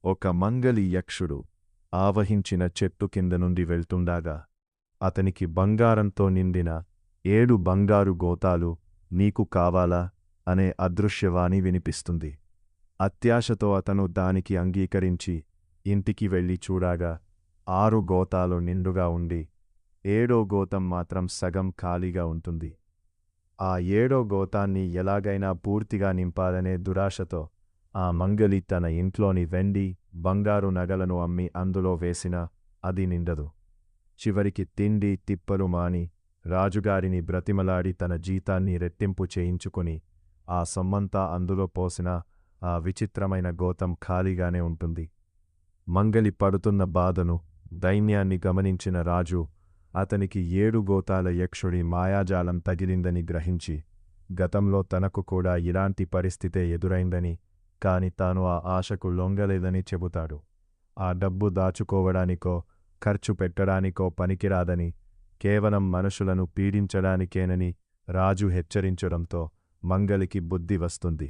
ఒక మంగలి యక్షుడు ఆవహించిన చెట్టు కింద నుండి వెళ్తుండగా అతనికి బంగారంతో నిండిన 7 బంగారు గోతాలు నీకు కావాలా అనే అదృశ్యవాణి వినిపిస్తుంది. అత్యాశతో అతను దానికి అంగీకరించి ఇంటికి వెళ్ళి చూడగా 6 గోతాలు నిండుగా ఉండి 7వ గోతం మాత్రం సగం ఖాళీగా ఉంటుంది. ఆ 7వ గోతాన్ని ఎలాగైనా పూర్తిగా నింపాలనే దురాశతో ఆ మంగలి తన ఇంట్లోని వెండి, బంగారు నగలను అమ్మి అందులో వేసినా అది నిండదు. చివరికి తిండి తిప్పలు మాని రాజుగారిని బ్రతిమలాడి తన జీతాన్ని రెట్టింపు చేయించుకుని ఆ సొమ్మంతా అందులో పోసినా ఆ విచిత్రమైన గోతం ఖాళీగానే ఉంటుంది. మంగలి పడుతున్న బాధను, దైన్యాన్ని గమనించిన రాజు అతనికి 7 గోతాల యక్షుడి మాయాజాలం తగిలిందని గ్రహించి గతంలో తనకు కూడా ఇలాంటి పరిస్థితే ఎదురైందని, కాని తాను ఆ ఆశకు లొంగలేదని చెబుతాడు. ఆ డబ్బు దాచుకోవడానికో ఖర్చు పెట్టడానికో పనికిరాదని, కేవలం మనుషులను పీడించడానికేనని రాజు హెచ్చరించడంతో మంగలికి బుద్ధి వస్తుంది.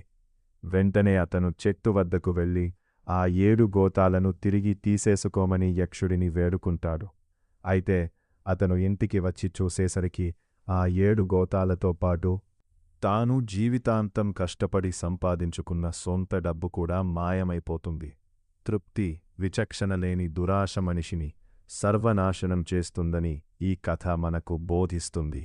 వెంటనే అతను చెట్టు వద్దకు వెళ్ళి ఆ 7 గోతాలను తిరిగి తీసేసుకోమని యక్షుడిని వేడుకుంటాడు. అయితే అతను ఇంటికి వచ్చి చూసేసరికి ఆ 7 గోతాలతో పాటు తాను జీవితాంతం కష్టపడి సంపాదించుకున్న సొంత డబ్బు కూడా మాయమైపోతుంది. తృప్తి, విచక్షణ లేని దురాశ మనిషిని సర్వనాశనం చేస్తుందని ఈ కథ మనకు బోధిస్తుంది.